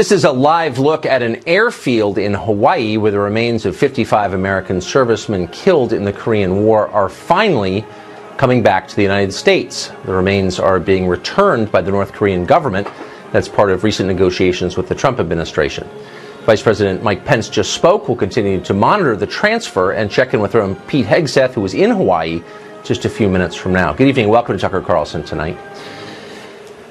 This is a live look at an airfield in Hawaii where the remains of 55 American servicemen killed in the Korean War are finally coming back to the United States. The remains are being returned by the North Korean government. That's part of recent negotiations with the Trump administration. Vice President Mike Pence just spoke. We'll continue to monitor the transfer and check in with our own Pete Hegseth, who is in Hawaii, just a few minutes from now. Good evening. Welcome to Tucker Carlson tonight.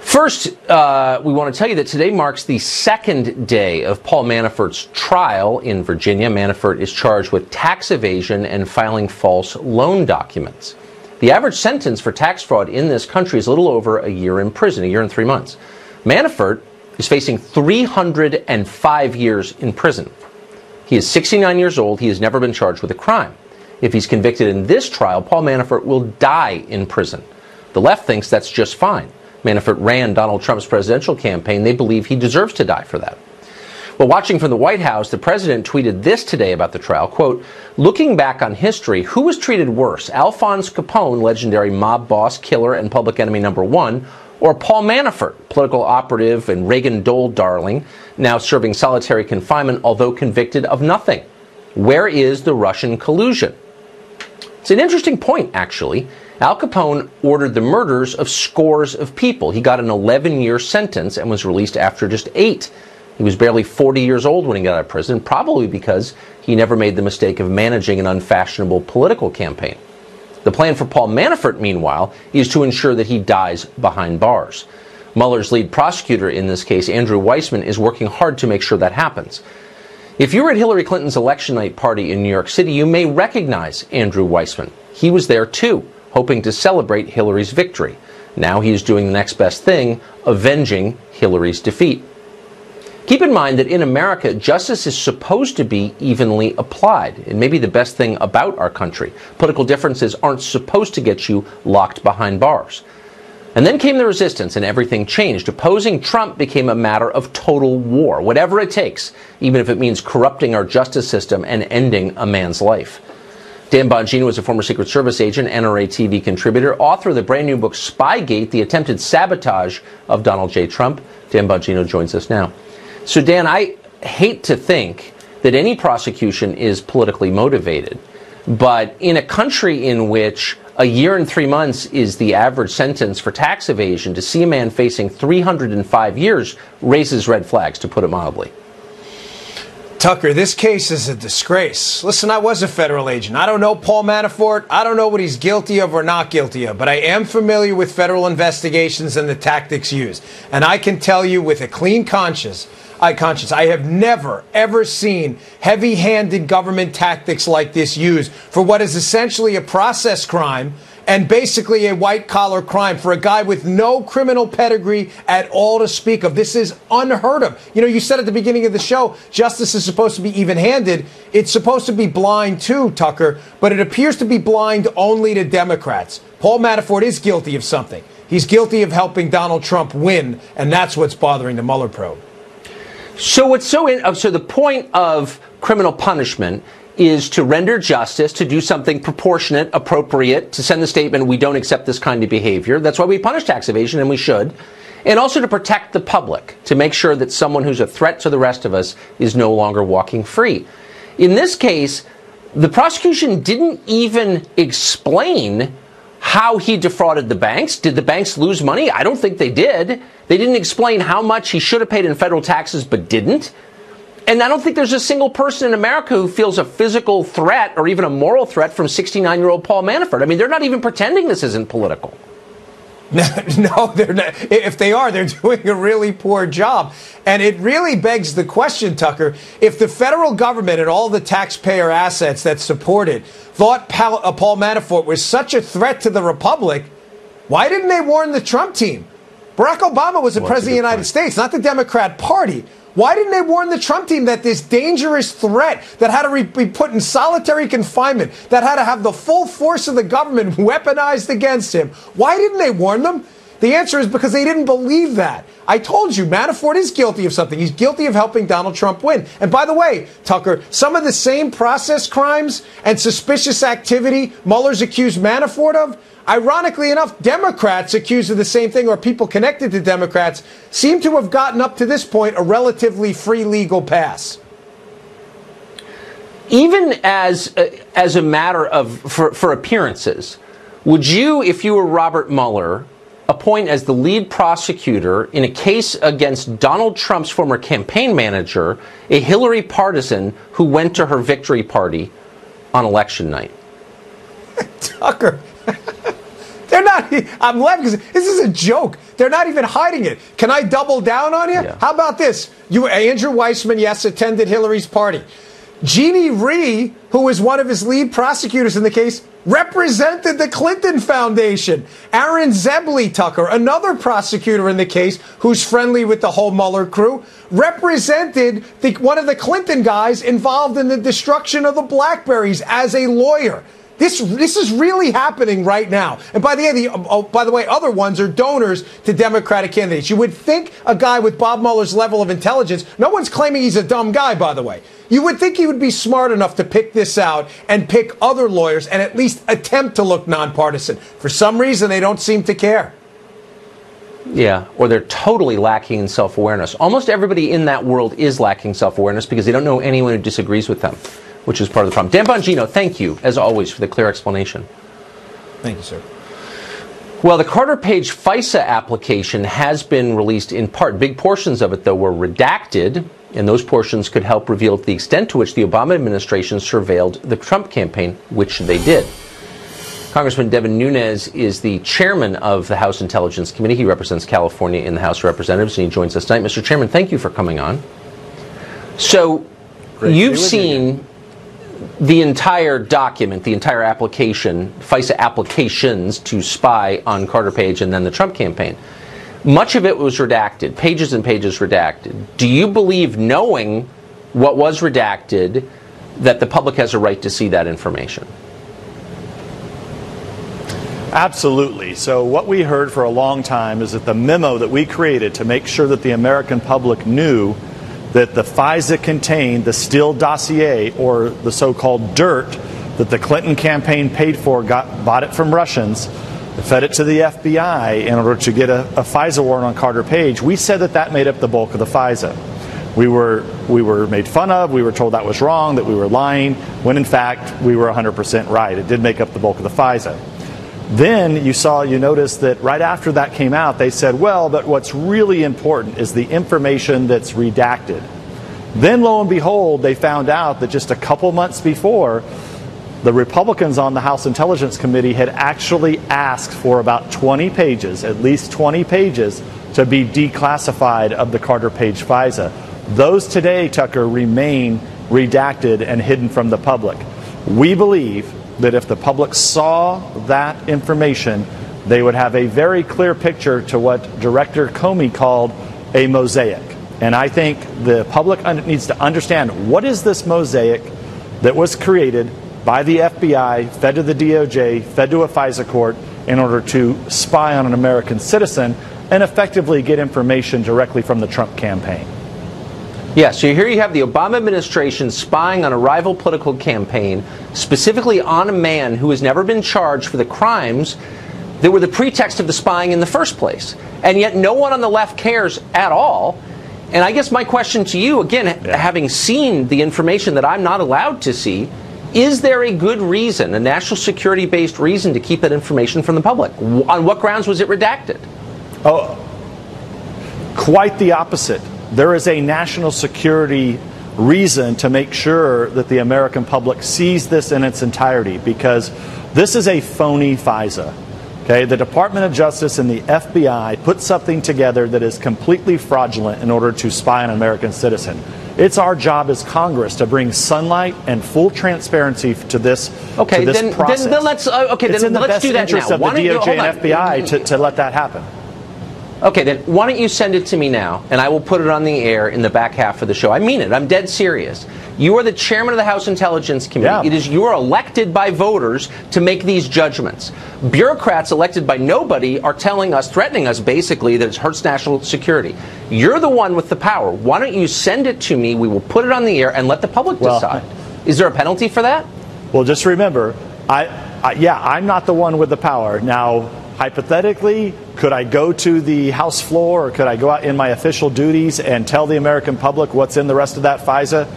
First, we want to tell you that today marks the second day of Paul Manafort's trial in Virginia. Manafort is charged with tax evasion and filing false loan documents. The average sentence for tax fraud in this country is a little over a year in prison, a year and 3 months. Manafort is facing 305 years in prison. He is 69 years old. He has never been charged with a crime. If he's convicted in this trial, Paul Manafort will die in prison. The left thinks that's just fine. Manafort ran Donald Trump's presidential campaign. They believe he deserves to die for that. Well, watching from the White House, the president tweeted this today about the trial, quote, "Looking back on history, who was treated worse, Alphonse Capone, legendary mob boss, killer, and public enemy number one, or Paul Manafort, political operative and Reagan Dole darling, now serving solitary confinement, although convicted of nothing? Where is the Russian collusion?" It's an interesting point, actually. Al Capone ordered the murders of scores of people. He got an 11-year sentence and was released after just 8. He was barely 40 years old when he got out of prison, probably because he never made the mistake of managing an unfashionable political campaign. The plan for Paul Manafort, meanwhile, is to ensure that he dies behind bars. Mueller's lead prosecutor in this case, Andrew Weissmann, is working hard to make sure that happens. If you were at Hillary Clinton's election night party in New York City, you may recognize Andrew Weissmann. He was there too, hoping to celebrate Hillary's victory. Now he is doing the next best thing, avenging Hillary's defeat. Keep in mind that in America, justice is supposed to be evenly applied. It may be the best thing about our country. Political differences aren't supposed to get you locked behind bars. And then came the resistance and everything changed. Opposing Trump became a matter of total war, whatever it takes, even if it means corrupting our justice system and ending a man's life. Dan Bongino is a former Secret Service agent, NRA TV contributor, author of the brand new book Spygate, The Attempted Sabotage of Donald J. Trump. Dan Bongino joins us now. So Dan, I hate to think that any prosecution is politically motivated, but in a country in which a year and 3 months is the average sentence for tax evasion, to see a man facing 305 years raises red flags, to put it mildly. Tucker, this case is a disgrace. Listen, I was a federal agent. I don't know Paul Manafort. I don't know what he's guilty of or not guilty of, but I am familiar with federal investigations and the tactics used. And I can tell you with a clean conscience, I have never, ever seen heavy-handed government tactics like this used for what is essentially a process crime and basically a white-collar crime for a guy with no criminal pedigree at all to speak of. This is unheard of. You know, you said at the beginning of the show, justice is supposed to be even-handed. It's supposed to be blind too, Tucker, but it appears to be blind only to Democrats. Paul Manafort is guilty of something. He's guilty of helping Donald Trump win, and that's what's bothering the Mueller probe. So so the point of criminal punishment is to render justice, to do something proportionate, appropriate, to send the statement, we don't accept this kind of behavior. That's why we punish tax evasion, and we should. And also to protect the public, to make sure that someone who's a threat to the rest of us is no longer walking free. In this case, the prosecution didn't even explain how he defrauded the banks. Did the banks lose money? I don't think they did. They didn't explain how much he should have paid in federal taxes but didn't. And I don't think there's a single person in America who feels a physical threat or even a moral threat from 69-year-old Paul Manafort. I mean, they're not even pretending this isn't political. No, they're not. If they are, they're doing a really poor job. And it really begs the question, Tucker, if the federal government and all the taxpayer assets that support it thought Paul Manafort was such a threat to the republic, why didn't they warn the Trump team? Barack Obama was the president of the United States, not the Democrat Party. Why didn't they warn the Trump team that this dangerous threat that had to be put in solitary confinement, that had to have the full force of the government weaponized against him? Why didn't they warn them? The answer is because they didn't believe that. I told you, Manafort is guilty of something. He's guilty of helping Donald Trump win. And by the way, Tucker, some of the same process crimes and suspicious activity Mueller's accused Manafort of, ironically enough, Democrats accused of the same thing, or people connected to Democrats, seem to have gotten up to this point a relatively free legal pass. Even as a matter of, for appearances, would you, if you were Robert Mueller, appoint as the lead prosecutor in a case against Donald Trump's former campaign manager, a Hillary partisan who went to her victory party on election night? Tucker, they're not, I'm laughing because this is a joke. They're not even hiding it. Can I double down on you? Yeah. How about this? Andrew Weissman, yes, attended Hillary's party. Jeannie Rhee, who was one of his lead prosecutors in the case, represented the Clinton Foundation. Aaron Zebley, Tucker, another prosecutor in the case who's friendly with the whole Mueller crew, represented one of the Clinton guys involved in the destruction of the BlackBerries as a lawyer. This is really happening right now. And by the way, other ones are donors to Democratic candidates. You would think a guy with Bob Mueller's level of intelligence, no one's claiming he's a dumb guy, by the way. You would think he would be smart enough to pick this out and pick other lawyers and at least attempt to look nonpartisan. For some reason, they don't seem to care. Yeah, or they're totally lacking in self-awareness. Almost everybody in that world is lacking self-awareness because they don't know anyone who disagrees with them, which is part of the problem. Dan Bongino, thank you, as always, for the clear explanation. Thank you, sir. Well, the Carter Page FISA application has been released in part. Big portions of it, though, were redacted, and those portions could help reveal the extent to which the Obama administration surveilled the Trump campaign, which they did. Congressman Devin Nunes is the chairman of the House Intelligence Committee. He represents California in the House of Representatives, and he joins us tonight. Mr. Chairman, thank you for coming on. So, you've seen the entire document, the entire application, FISA applications to spy on Carter Page and then the Trump campaign. Much of it was redacted, pages and pages redacted. Do you believe, knowing what was redacted, that the public has a right to see that information? Absolutely. So what we heard for a long time is that the memo that we created to make sure that the American public knew that the FISA contained the Steele dossier, or the so-called dirt that the Clinton campaign paid for, bought it from Russians, fed it to the FBI in order to get a FISA warrant on Carter Page. We said that made up the bulk of the FISA. We were made fun of. We were told that was wrong, that we were lying, when in fact we were 100% right. It did make up the bulk of the FISA. Then you noticed that right after that came out, they said, well, but what's really important is the information that's redacted. Then, lo and behold, they found out that just a couple months before, the Republicans on the House Intelligence Committee had actually asked for about 20 pages, at least 20 pages, to be declassified of the Carter Page FISA. Those today, Tucker, remain redacted and hidden from the public. We believe that if the public saw that information, they would have a very clear picture to what Director Comey called a mosaic. And I think the public needs to understand, what is this mosaic that was created by the FBI, fed to the DOJ, fed to a FISA court in order to spy on an American citizen and effectively get information directly from the Trump campaign. Yeah, so here you have the Obama administration spying on a rival political campaign, specifically on a man who has never been charged for the crimes that were the pretext of the spying in the first place. And yet no one on the left cares at all. And I guess my question to you, again, having seen the information that I'm not allowed to see, is there a good reason, a national security-based reason, to keep that information from the public? On what grounds was it redacted? Oh, quite the opposite. There is a national security reason to make sure that the American public sees this in its entirety, because this is a phony FISA. Okay, the Department of Justice and the FBI put something together that is completely fraudulent in order to spy on an American citizen. It's our job as Congress to bring sunlight and full transparency to this, process. Then let's it's in the best do that interest now. of the DOJ and FBI to let that happen. Okay, then why don't you send it to me now, and I will put it on the air in the back half of the show. I mean it. I'm dead serious. You are the chairman of the House Intelligence Committee. Yeah. It is you are elected by voters to make these judgments. Bureaucrats elected by nobody are telling us, threatening us basically, that it hurts national security. You're the one with the power. Why don't you send it to me? We will put it on the air and let the public decide. Is there a penalty for that? Well, just remember, I'm not the one with the power. Now, hypothetically, could I go to the House floor, or could I go out in my official duties and tell the American public what's in the rest of that FISA?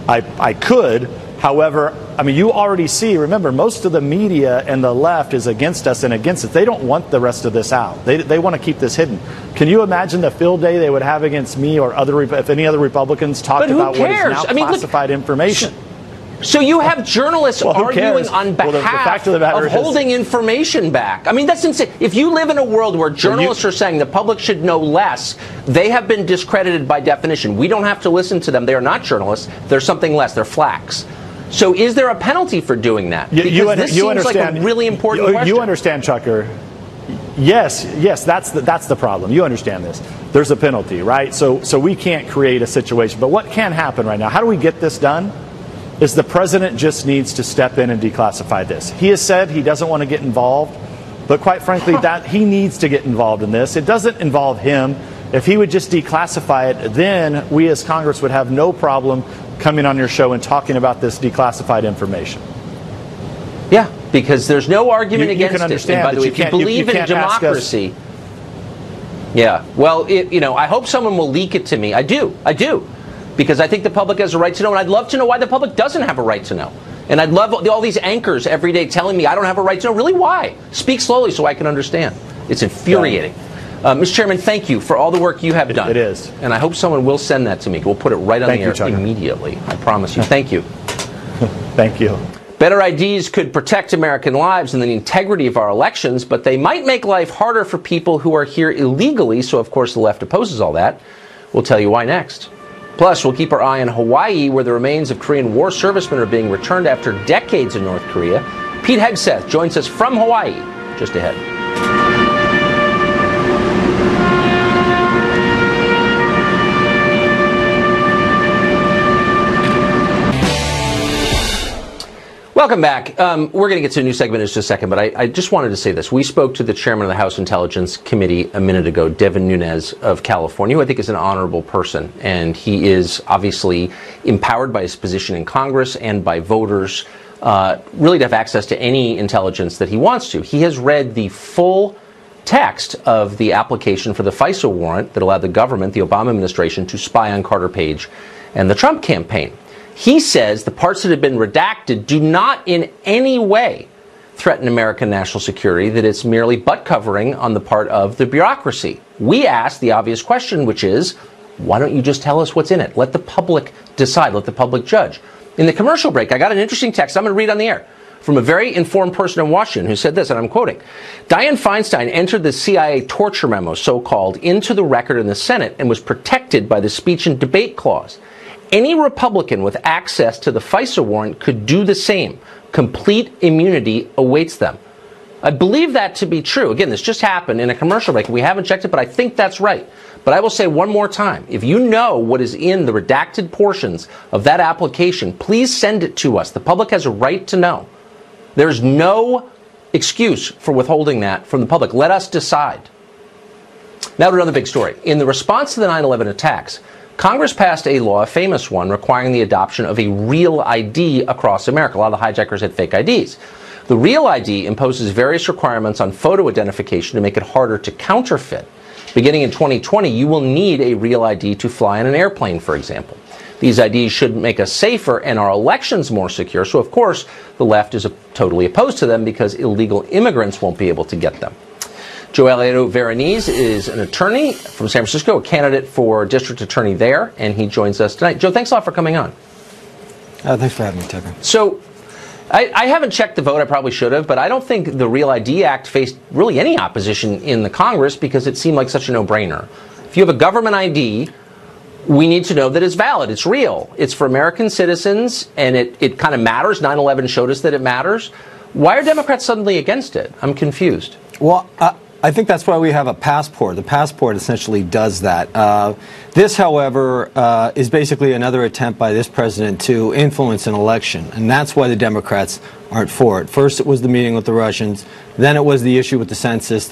I could. However, I mean, you already see, remember, most of the media and the left is against us and against it. They don't want the rest of this out. They want to keep this hidden. Can you imagine the field day they would have against me or if any other Republicans talked about what is now classified information? So you have journalists arguing on behalf of holding information back. I mean, that's insane. If you live in a world where journalists are saying the public should know less, they have been discredited by definition. We don't have to listen to them. They are not journalists. They're something less. They're flacks. So is there a penalty for doing that? Because this seems like a really important question. You understand, Tucker. Yes, that's the problem. You understand this. There's a penalty, right? So we can't create a situation. But what can happen right now? How do we get this done? Is the president just needs to step in and declassify this. He has said he doesn't want to get involved, but quite frankly, that he needs to get involved in this. It doesn't involve him. If he would just declassify it, then we as Congress would have no problem coming on your show and talking about this declassified information. Yeah, because there's no argument against can understand, it. And by the way, if you believe in democracy, yeah, well, I hope someone will leak it to me. I do. Because I think the public has a right to know, and I'd love to know why the public doesn't have a right to know. And I'd love all these anchors every day telling me I don't have a right to know. Really, why? Speak slowly so I can understand. It's infuriating. Mr. Chairman, thank you for all the work you have done. It is. And I hope someone will send that to me. We'll put it right on the air immediately. I promise you. Thank you. Thank you. Better IDs could protect American lives and the integrity of our elections, but they might make life harder for people who are here illegally. So, of course, the left opposes all that. We'll tell you why next. Plus, we'll keep our eye on Hawaii, where the remains of Korean War servicemen are being returned after decades in North Korea. Pete Hegseth joins us from Hawaii just ahead. Welcome back. We're going to get to a new segment in just a second, but I just wanted to say this. We spoke to the chairman of the House Intelligence Committee a minute ago, Devin Nunes of California, who I think is an honorable person. And he is obviously empowered by his position in Congress and by voters really to have access to any intelligence that he wants to. He has read the full text of the application for the FISA warrant that allowed the government, the Obama administration, to spy on Carter Page and the Trump campaign. He says the parts that have been redacted do not in any way threaten American national security, that it's merely butt covering on the part of the bureaucracy. We ask the obvious question, which is, why don't you just tell us what's in it? Let the public decide. Let the public judge. In the commercial break, I got an interesting text I'm going to read on the air from a very informed person in Washington who said this, and I'm quoting, Dianne Feinstein entered the CIA torture memo, so-called, into the record in the Senate and was protected by the speech and debate clause. Any Republican with access to the FISA warrant could do the same. Complete immunity awaits them. I believe that to be true. Again, this just happened in a commercial break. We haven't checked it, but I think that's right. But I will say one more time, if you know what is in the redacted portions of that application, please send it to us. The public has a right to know. There's no excuse for withholding that from the public. Let us decide. Now to another big story. In the response to the 9/11 attacks, Congress passed a law, a famous one, requiring the adoption of a real ID across America. A lot of the hijackers had fake IDs. The real ID imposes various requirements on photo identification to make it harder to counterfeit. Beginning in 2020, you will need a real ID to fly on an airplane, for example. These IDs should make us safer and our elections more secure. So, of course, the left is totally opposed to them because illegal immigrants won't be able to get them. Joe Veronese is an attorney from San Francisco, a candidate for district attorney there, and he joins us tonight. Joe, thanks a lot for coming on. Thanks for having me, Tucker. So, I haven't checked the vote. I probably should have, but I don't think the Real ID Act faced really any opposition in the Congress because it seemed like such a no-brainer. If you have a government ID, we need to know that it's valid, it's real, it's for American citizens, and it kind of matters. 9/11 showed us that it matters. Why are Democrats suddenly against it? I'm confused. Well, I think that's why we have a passport. The passport essentially does that. This, however, is basically another attempt by this president to influence an election, and that's why the Democrats aren't for it. First, it was the meeting with the Russians, then it was the issue with the census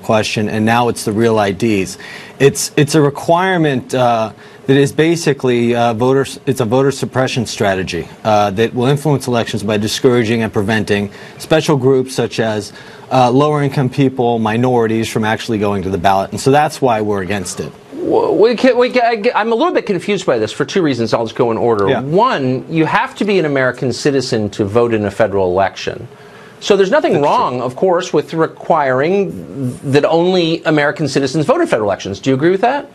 question, and now it's the real IDs. It's a requirement that is basically it's a voter suppression strategy that will influence elections by discouraging and preventing special groups such as lower-income people, minorities from actually going to the ballot, and so that's why we're against it. I'm a little bit confused by this for two reasons. I'll just go in order. Yeah. One, you have to be an American citizen to vote in a federal election. So there's nothing wrong, of course, with requiring that only American citizens vote in federal elections. Do you agree with that?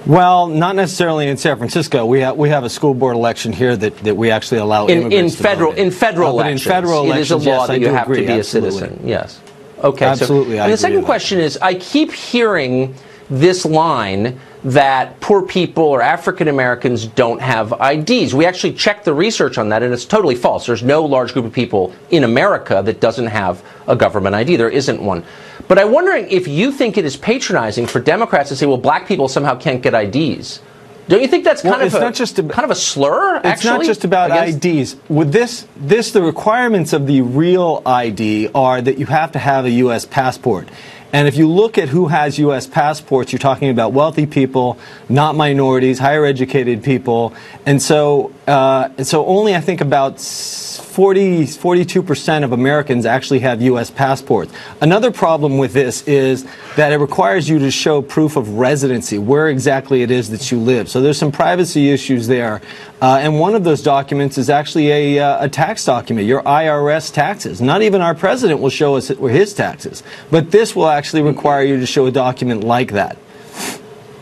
Well, not necessarily in San Francisco. We have a school board election here that we actually allow immigrants to vote in. In federal elections, in federal elections, it is a law yes, that you have agree, to be absolutely. a citizen. Yes. Okay. Absolutely. So, and the second question is, I keep hearing this line that poor people or African Americans don't have IDs. We actually checked the research on that, and it's totally false. There's no large group of people in America that doesn't have a government ID. There isn't one. But I'm wondering if you think it is patronizing for Democrats to say, well, black people somehow can't get IDs. Don't you think that's kind of a slur, actually? It's not just about IDs. With this, the requirements of the real ID are that you have to have a U.S. passport. And if you look at who has U.S. passports, you're talking about wealthy people, not minorities, higher educated people. And so only, I think, about 42% of Americans actually have U.S. passports. Another problem with this is that it requires you to show proof of residency, where exactly it is that you live. So there's some privacy issues there. And one of those documents is actually a tax document, your IRS taxes. Not even our president will show us his taxes. But this will actually require you to show a document like that.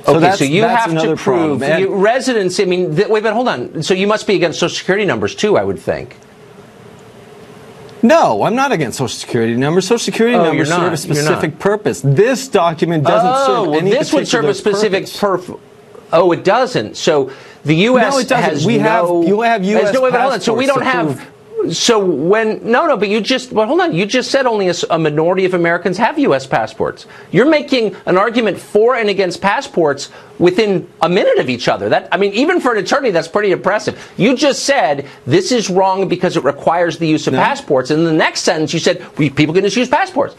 Okay, so you have to prove residency. I mean, wait, but hold on. So you must be against Social Security numbers, too, I would think. No, I'm not against Social Security numbers. Social Security numbers serve a specific purpose. This document doesn't serve any this would serve a specific purpose. Oh, it doesn't. So the U.S. No, it doesn't. has you have U.S. passports. So we don't have. So when but you just hold on. You just said only a minority of Americans have U.S. passports. You're making an argument for and against passports within a minute of each other. Even for an attorney, that's pretty impressive. You just said this is wrong because it requires the use of passports, and in the next sentence you said people can just use passports.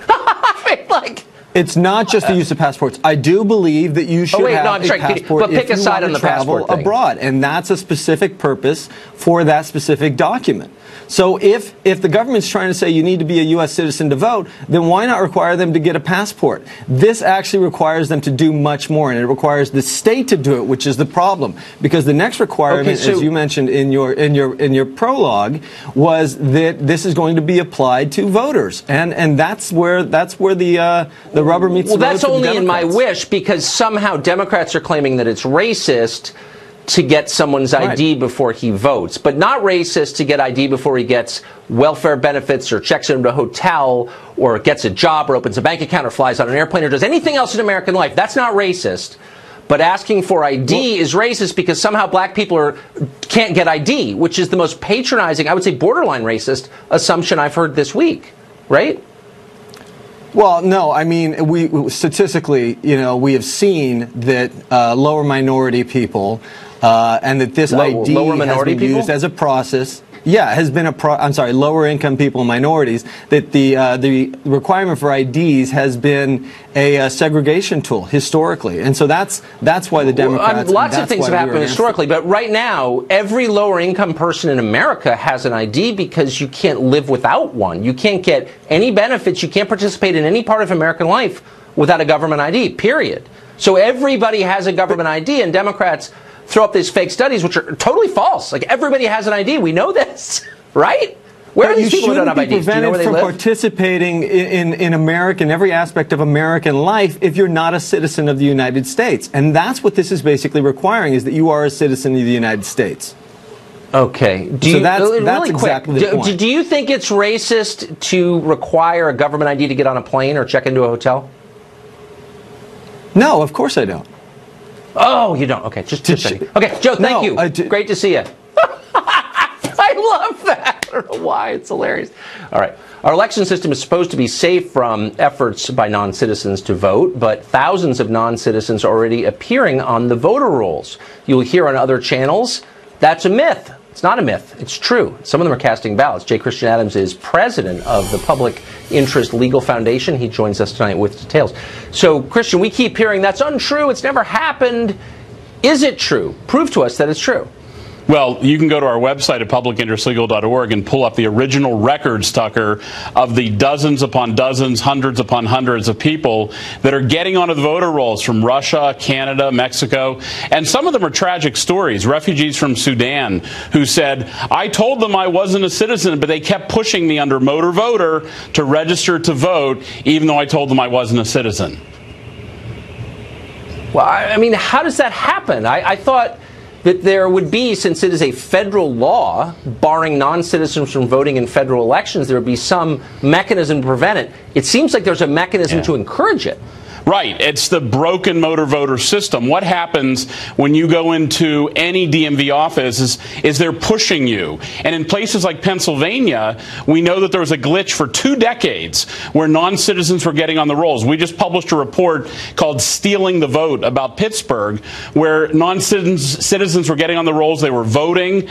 It's not just the use of passports. I do believe that you should have a passport but pick a side on the passport thing. Abroad, and that's a specific purpose for that specific document. So if the government's trying to say you need to be a U.S. citizen to vote, then why not require them to get a passport? This actually requires them to do much more, and it requires the state to do it, which is the problem. Because the next requirement, as you mentioned in your prologue, was that this is going to be applied to voters, and that's where the rubber meets the road. Well, that's only in my wish, because somehow Democrats are claiming that it's racist to get someone's ID before he votes, but not racist to get ID before he gets welfare benefits or checks into a hotel or gets a job or opens a bank account or flies on an airplane or does anything else in American life. That's not racist. But asking for ID is racist because somehow black people can't get ID, which is the most patronizing, I would say borderline racist assumption I've heard this week, right? Well, no, I mean, we statistically, we have seen that lower minority people and that this ID has been used as a process. Yeah, has been lower income people and minorities, that the requirement for IDs has been a segregation tool historically. And so that's why the Democrats... lots of things have happened historically, but right now, every lower income person in America has an ID because you can't live without one. You can't get any benefits, you can't participate in any part of American life without a government ID, period. So everybody has a government ID, and Democrats throw up these fake studies, which are totally false. Like, everybody has an ID. We know this, right? Where are these people who don't have IDs? Do you know where they live? You shouldn't be prevented from participating in American, every aspect of American life if you're not a citizen of the United States. And that's what this is basically requiring, is that you are a citizen of the United States. Okay. That's really exactly the point. Do you think it's racist to require a government ID to get on a plane or check into a hotel? No, of course I don't. Oh, you don't. Okay, just checking. Okay, Joe, thank you. Great to see you. I love that. I don't know why. It's hilarious. All right. Our election system is supposed to be safe from efforts by non-citizens to vote, but thousands of non-citizens are already appearing on the voter rolls. You'll hear on other channels, that's a myth. It's not a myth. It's true. Some of them are casting ballots. J. Christian Adams is president of the Public Interest Legal Foundation. He joins us tonight with details. So, Christian, we keep hearing that's untrue. It's never happened. Is it true? Prove to us that it's true. Well, you can go to our website at publicinterestlegal.org and pull up the original records, Tucker, of the dozens upon dozens, hundreds upon hundreds of people that are getting onto the voter rolls from Russia, Canada, Mexico. And some of them are tragic stories. Refugees from Sudan who said, I told them I wasn't a citizen, but they kept pushing me under motor voter to register to vote, even though I told them I wasn't a citizen. Well, I mean, how does that happen? I thought that there would be, since it is a federal law barring non-citizens from voting in federal elections, there would be some mechanism to prevent it. It seems like there's a mechanism to encourage it. Right. It's the broken motor voter system. What happens when you go into any DMV office is they're pushing you. And in places like Pennsylvania, we know that there was a glitch for 2 decades where non-citizens were getting on the rolls. We just published a report called Stealing the Vote about Pittsburgh, where non-citizens were getting on the rolls. They were voting.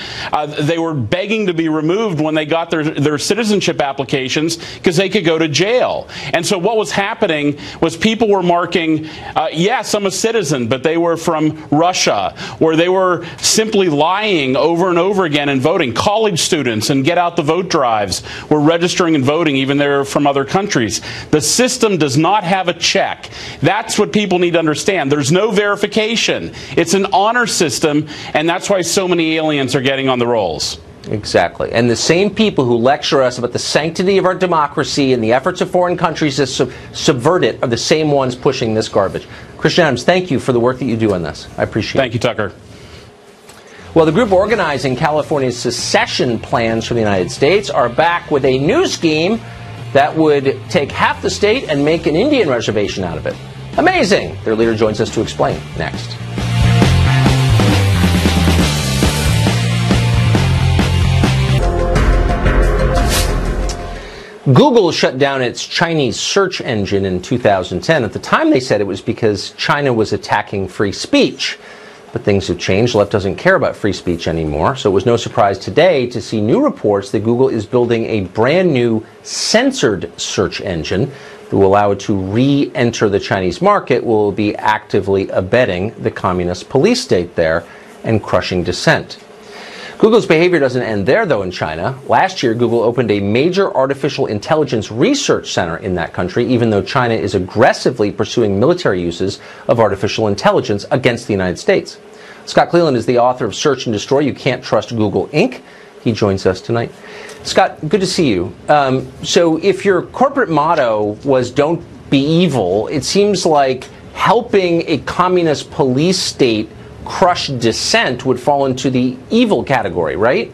They were begging to be removed when they got their citizenship applications because they could go to jail. And so what was happening was people were marking, yes, I'm a citizen, but they were from Russia, or they were simply lying over and over again and voting. College students and get out the vote drives were registering and voting, even they're from other countries. The system does not have a check. That's what people need to understand. There's no verification. It's an honor system, and that's why so many aliens are getting on the rolls. Exactly. And the same people who lecture us about the sanctity of our democracy and the efforts of foreign countries to subvert it are the same ones pushing this garbage. Christian Adams, thank you for the work that you do on this. I appreciate it. Thank you, Tucker. Well, the group organizing California's secession plans for the United States are back with a new scheme that would take half the state and make an Indian reservation out of it. Amazing! Their leader joins us to explain next. Google shut down its Chinese search engine in 2010. At the time, they said it was because China was attacking free speech. But things have changed. The left doesn't care about free speech anymore. So it was no surprise today to see new reports that Google is building a brand new censored search engine that will allow it to re-enter the Chinese market, will be actively abetting the communist police state there and crushing dissent. Google's behavior doesn't end there, though, in China. Last year, Google opened a major artificial intelligence research center in that country, even though China is aggressively pursuing military uses of artificial intelligence against the United States. Scott Cleland is the author of Search and Destroy, You Can't Trust Google, Inc. He joins us tonight. Scott, good to see you. So if your corporate motto was don't be evil, it seems like helping a communist police state crush dissent would fall into the evil category, right?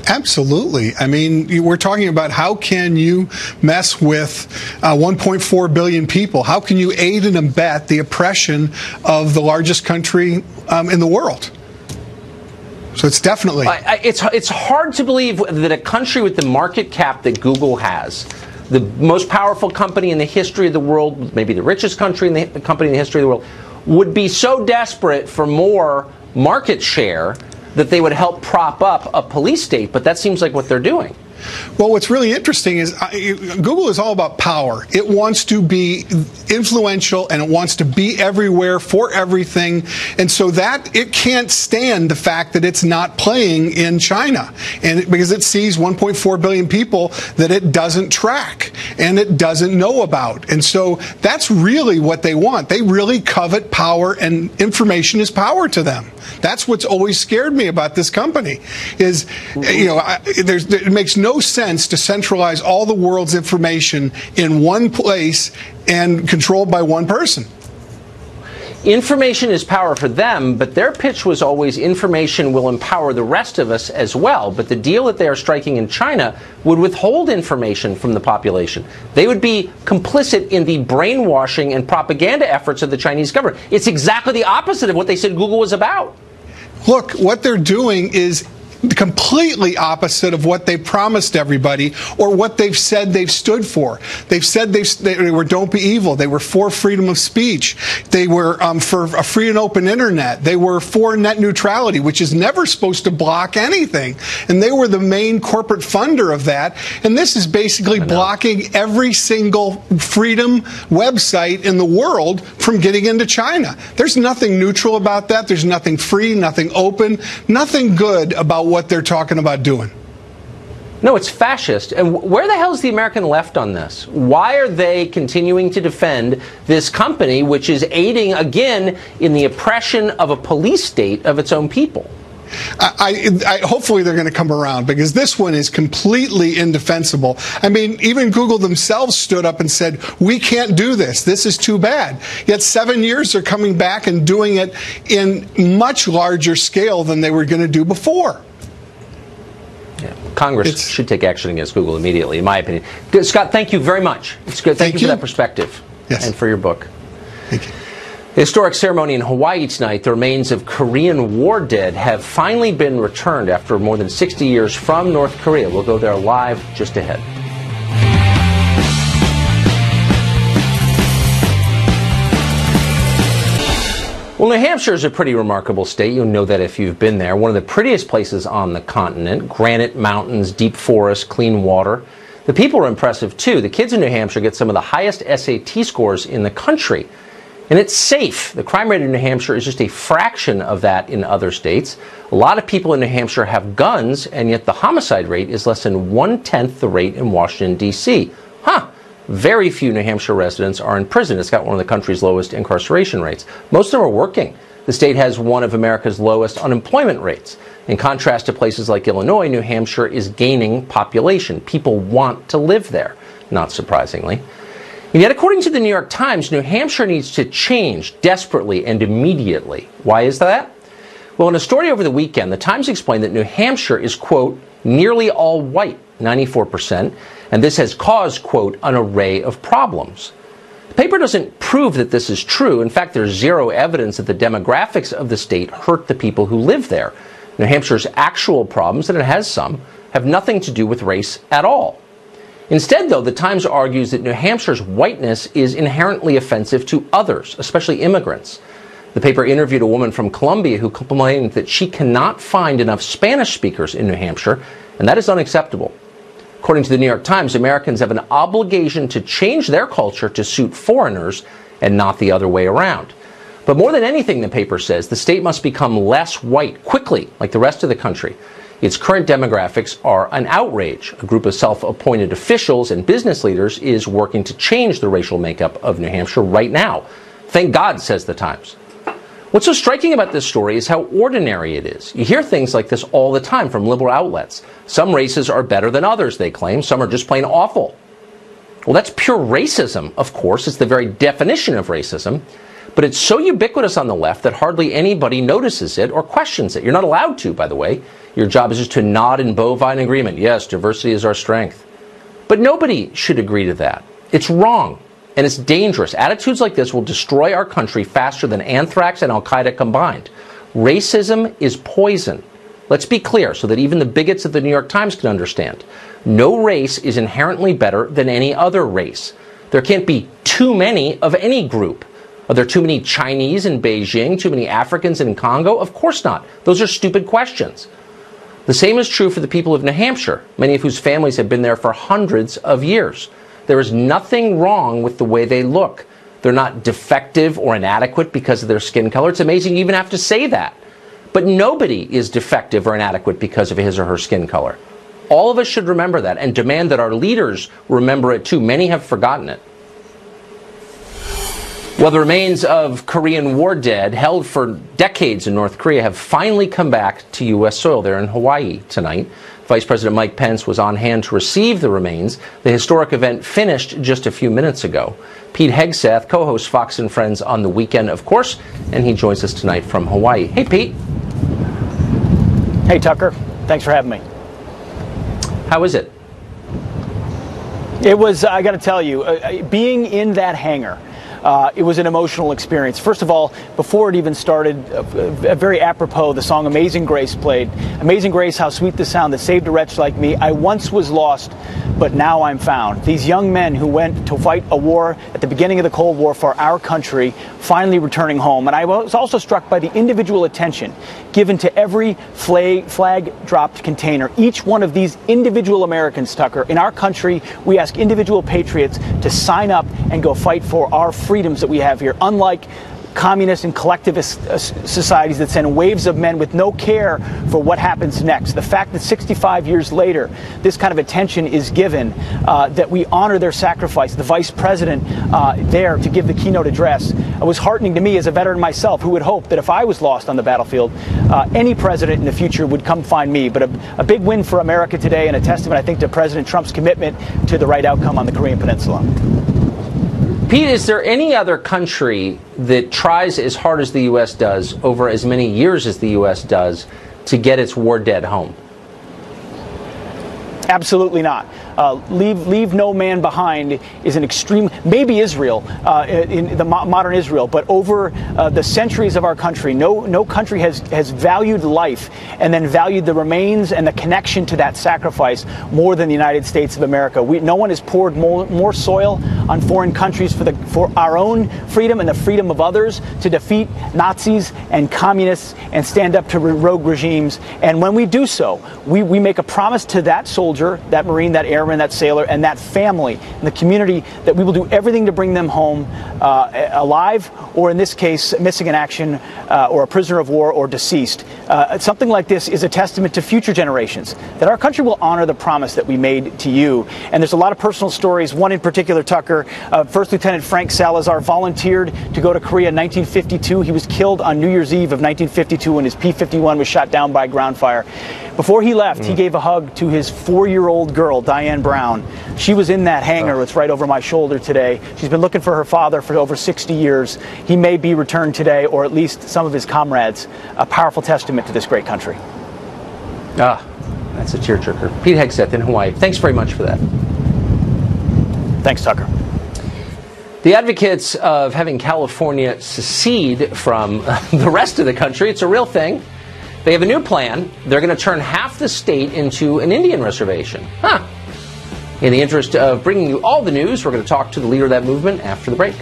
Absolutely. I mean, we're talking about how can you mess with 1.4 billion people? How can you aid and abet the oppression of the largest country in the world? So it's definitely... It's hard to believe that a country with the market cap that Google has, the most powerful company in the history of the world, maybe the richest country in the company in the history of the world, would be so desperate for more market share that they would help prop up a police state, but that seems like what they're doing. Well, what's really interesting is Google is all about power. It wants to be influential and it wants to be everywhere for everything. And so that it can't stand the fact that it's not playing in China. And because it sees 1.4 billion people that it doesn't track and it doesn't know about. And so that's really what they want. They really covet power, and information is power to them. That's what's always scared me about this company is, it makes no sense to centralize all the world's information in one place and controlled by one person. Information is power for them, but their pitch was always information will empower the rest of us as well. But the deal that they are striking in China would withhold information from the population. They would be complicit in the brainwashing and propaganda efforts of the Chinese government. It's exactly the opposite of what they said Google was about. Look, what they're doing is completely opposite of what they promised everybody or what they've said they've stood for. They've said they were don't be evil. They were for freedom of speech. They were for a free and open internet. They were for net neutrality, which is never supposed to block anything. And they were the main corporate funder of that. And this is basically blocking every single freedom website in the world from getting into China. There's nothing neutral about that. There's nothing free, nothing open, nothing good about what they're talking about doing. No, it's fascist. And where the hell is the American left on this? Why are they continuing to defend this company which is aiding, again, in the oppression of a police state of its own people? Hopefully they're going to come around, because this one is completely indefensible. I mean, even Google themselves stood up and said, we can't do this. This is too bad. Yet 7 years they're coming back and doing it in much larger scale than they were going to do before. Yeah. Congress should take action against Google immediately, in my opinion. Scott, thank you very much. It's good. Thank you for that perspective. Yes. And for your book. Thank you. A historic ceremony in Hawaii tonight. The remains of Korean War dead have finally been returned after more than 60 years from North Korea. We'll go there live just ahead. Well, New Hampshire is a pretty remarkable state. You'll know that if you've been there. One of the prettiest places on the continent. Granite mountains, deep forests, clean water. The people are impressive, too. The kids in New Hampshire get some of the highest SAT scores in the country. And it's safe. The crime rate in New Hampshire is just a fraction of that in other states. A lot of people in New Hampshire have guns, and yet the homicide rate is less than 1/10 the rate in Washington, D.C. Very few New Hampshire residents are in prison. It's got one of the country's lowest incarceration rates. Most of them are working. The state has one of America's lowest unemployment rates. In contrast to places like Illinois, New Hampshire is gaining population. People want to live there, not surprisingly. And yet, according to the New York Times, New Hampshire needs to change desperately and immediately. Why is that? Well, in a story over the weekend, the Times explained that New Hampshire is, quote, nearly all white, 94%, and this has caused, quote, an array of problems. The paper doesn't prove that this is true. In fact, there's zero evidence that the demographics of the state hurt the people who live there. New Hampshire's actual problems, and it has some, have nothing to do with race at all. Instead, though, the Times argues that New Hampshire's whiteness is inherently offensive to others, especially immigrants. The paper interviewed a woman from Columbia who complained that she cannot find enough Spanish speakers in New Hampshire, and that is unacceptable. According to the New York Times, Americans have an obligation to change their culture to suit foreigners and not the other way around. But more than anything, the paper says, the state must become less white quickly, like the rest of the country. Its current demographics are an outrage. A group of self-appointed officials and business leaders is working to change the racial makeup of New Hampshire right now. Thank God, says the Times. What's so striking about this story is how ordinary it is. You hear things like this all the time from liberal outlets. Some races are better than others, they claim. Some are just plain awful. Well, that's pure racism, of course. It's the very definition of racism. But it's so ubiquitous on the left that hardly anybody notices it or questions it. You're not allowed to, by the way. Your job is just to nod in bovine agreement. Yes, diversity is our strength. But nobody should agree to that. It's wrong. And it's dangerous. Attitudes like this will destroy our country faster than anthrax and Al-Qaeda combined. Racism is poison. Let's be clear so that even the bigots of the New York Times can understand. No race is inherently better than any other race. There can't be too many of any group. Are there too many Chinese in Beijing? Too many Africans in Congo? Of course not. Those are stupid questions. The same is true for the people of New Hampshire, many of whose families have been there for hundreds of years. There is nothing wrong with the way they look. They're not defective or inadequate because of their skin color. It's amazing you even have to say that. But nobody is defective or inadequate because of his or her skin color. All of us should remember that and demand that our leaders remember it too. Many have forgotten it. Well, the remains of Korean War dead held for decades in North Korea have finally come back to U.S. soil. They're in Hawaii tonight. Vice President Mike Pence was on hand to receive the remains. The historic event finished just a few minutes ago. Pete Hegseth co-hosts Fox and Friends on the weekend, of course, and he joins us tonight from Hawaii. Hey, Pete. Hey, Tucker. Thanks for having me. How is it? It was, I got to tell you, being in that hangar it was an emotional experience. First of all, before it even started, very apropos, the song Amazing Grace played. Amazing Grace, how sweet the sound that saved a wretch like me. I once was lost, but now I'm found. These young men who went to fight a war at the beginning of the Cold War for our country, finally returning home. And I was also struck by the individual attention given to every flag-dropped container. Each one of these individual Americans, Tucker, in our country, we ask individual patriots to sign up and go fight for our freedoms that we have here, unlike communist and collectivist societies that send waves of men with no care for what happens next. The fact that 65 years later, this kind of attention is given, that we honor their sacrifice, the vice president there to give the keynote address, was heartening to me as a veteran myself, who would hope that if I was lost on the battlefield, any president in the future would come find me. But a big win for America today, and a testament, I think, to President Trump's commitment to the right outcome on the Korean Peninsula. Pete, is there any other country that tries as hard as the U.S. does over as many years as the U.S. does to get its war dead home? Absolutely not. Leave no man behind is an extreme, maybe Israel, in the modern Israel, but over the centuries of our country, no country has valued life and then valued the remains and the connection to that sacrifice more than the United States of America. No one has poured more soil on foreign countries for our own freedom and the freedom of others to defeat Nazis and communists and stand up to rogue regimes. And when we do so, we make a promise to that soldier, that Marine, that airman, that sailor, and that family and the community that we will do everything to bring them home alive, or in this case, missing in action, or a prisoner of war, or deceased. Something like this is a testament to future generations, that our country will honor the promise that we made to you. And there's a lot of personal stories. One in particular, Tucker, First Lieutenant Frank Salazar volunteered to go to Korea in 1952. He was killed on New Year's Eve of 1952 when his P-51 was shot down by ground fire. Before he left, he gave a hug to his 4-year-old girl, Diane Brown. She was in that hangar that's right over my shoulder today. She's been looking for her father for over 60 years. He may be returned today, or at least some of his comrades. A powerful testament to this great country. That's a tearjerker. Pete Hegseth in Hawaii. Thanks very much for that. Thanks, Tucker. The advocates of having California secede from the rest of the country, it's a real thing. They have a new plan. They're going to turn half the state into an Indian reservation. In the interest of bringing you all the news, we're going to talk to the leader of that movement after the break.